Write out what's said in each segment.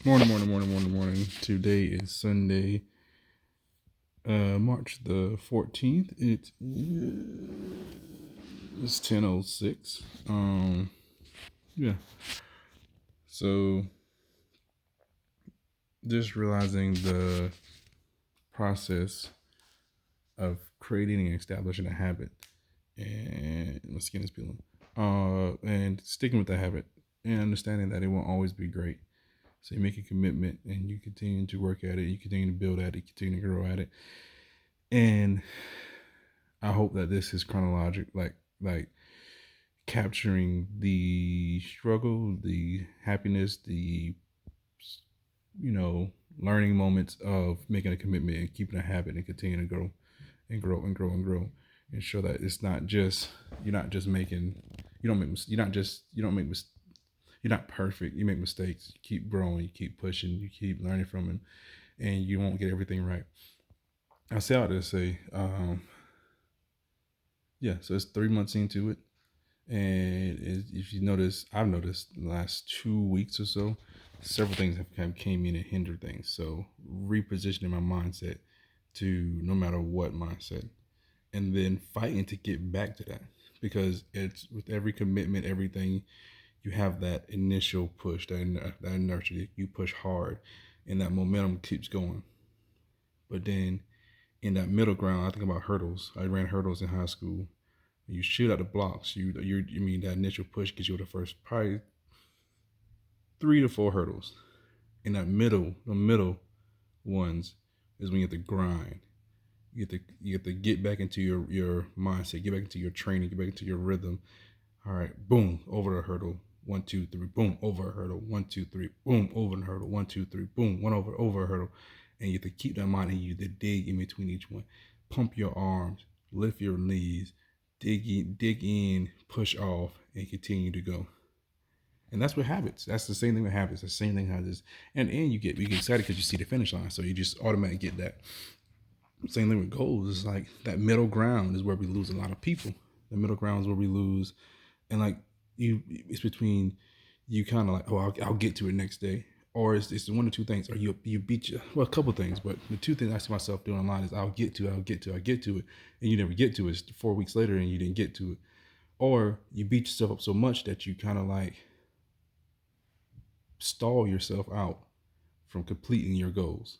Morning. Today is Sunday, March the 14th. It's 10:06. Yeah. So just realizing the process of creating and establishing a habit, and my skin is peeling. And sticking with the habit and understanding that it won't always be great. So you make a commitment and you continue to work at it, you continue to build at it, you continue to grow at it. And I hope that this is chronologic, like capturing the struggle, the happiness, the you know learning moments of making a commitment and keeping a habit and continuing to grow and grow and grow and grow and show that it's not just you're not just making you don't make you're not just you don't make you're not perfect. You make mistakes. You keep growing. You keep pushing. You keep learning from them, and you won't get everything right. I say all this to say, yeah. So it's 3 months into it, and if you notice, I've noticed in the last 2 weeks or so, several things have kind of came in and hindered things. So repositioning my mindset to no matter what mindset, and then fighting to get back to that because it's with every commitment, everything you have that initial push, that inertia. You push hard, and that momentum keeps going. But then in that middle ground, I think about hurdles. I ran hurdles in high school. You shoot at the blocks. You mean that initial push gets you the first probably 3 to 4 hurdles. In that the middle ones is when you have to grind. You have to get back into your mindset, get back into your training, get back into your rhythm. All right, boom, over the hurdle. 1, 2, 3, boom, over a hurdle. 1, 2, 3, boom, over the hurdle. 1, 2, 3, boom, one over a hurdle. And you have to keep that mind and you to dig in between each one. Pump your arms, lift your knees, dig in, push off, and continue to go. And that's what habits. That's the same thing with habits. The same thing how this, and you get excited because you see the finish line, so you just automatically get that. Same thing with goals. It's like that middle ground is where we lose a lot of people. The middle ground is where we lose, and like it's between you kind of like, oh, I'll get to it next day, or it's one or two things, or you beat you. Well, a couple things, but the two things I see myself doing online is I'll get to it, and you never get to it. It's 4 weeks later, and you didn't get to it, or you beat yourself up so much that you kind of like stall yourself out from completing your goals.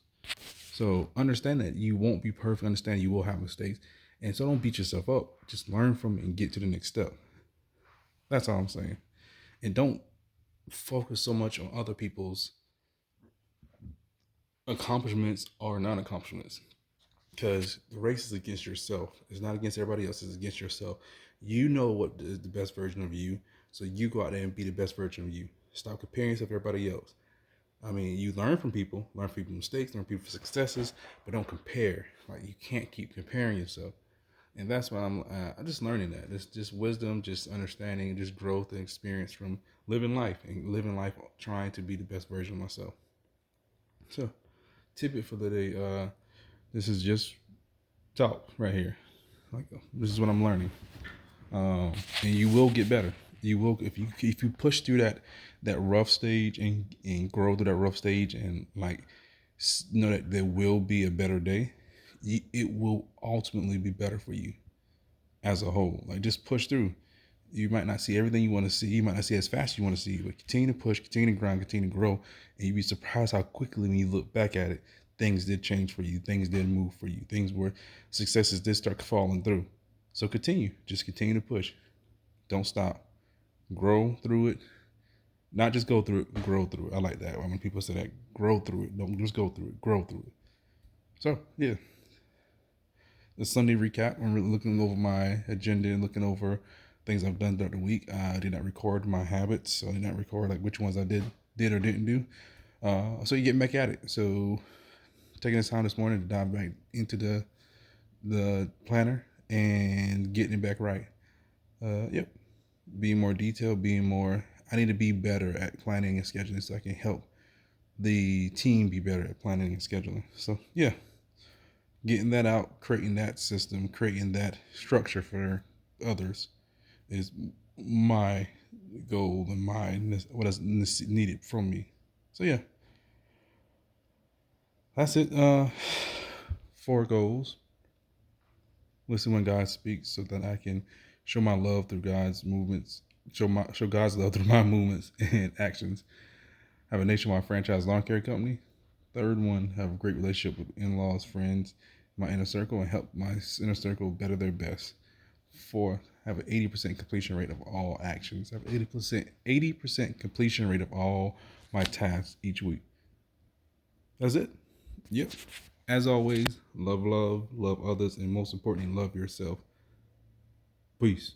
So understand that you won't be perfect. Understand you will have mistakes, and so don't beat yourself up. Just learn from it and get to the next step. That's all I'm saying. And don't focus so much on other people's accomplishments or non-accomplishments, because the race is against yourself. It's not against everybody else. It's against yourself. You know what is the best version of you, so you go out there and be the best version of you. Stop comparing yourself to everybody else. I mean, you learn from people's mistakes, learn from people's successes, but don't compare. Like you can't keep comparing yourself, and that's why I'm just learning that. It's just wisdom, just understanding, just growth and experience from living life, trying to be the best version of myself. So, tidbit for the day. This is just talk right here. Like this is what I'm learning, and you will get better. You will if you push through that rough stage and grow through that rough stage and like know that there will be a better day. It will ultimately be better for you as a whole. Like just push through. You might not see everything you want to see. You might not see as fast as you want to see, but continue to push, continue to grind, continue to grow, and you'd be surprised how quickly when you look back at it, things did change for you. Things did move for you. Things were successes did start falling through. So continue, just continue to push. Don't stop. Grow through it. Not just go through it, grow through it. I like that. When people say that, grow through it. Don't just go through it, grow through it. So yeah, the Sunday recap. I'm really looking over my agenda and looking over things I've done throughout the week. I did not record my habits, so I did not record like which ones I did or didn't do. So you get back at it. So taking this time this morning to dive back into the planner and getting it back right. Yep, being more detailed, being more. I need to be better at planning and scheduling so I can help the team be better at planning and scheduling. So yeah, getting that out, creating that system, creating that structure for others is my goal and my what is needed from me. So yeah, That's it. 4 goals. Listen when God speaks so that I can show my love through God's movements, show God's love through my movements and actions. Have a nationwide franchise lawn care company. Third one, have a great relationship with in-laws, friends, my inner circle, and help my inner circle better their best. Fourth, have an 80% completion rate of all actions. Have 80% completion rate of all my tasks each week. That's it. Yep. As always, love others, and most importantly, love yourself. Peace.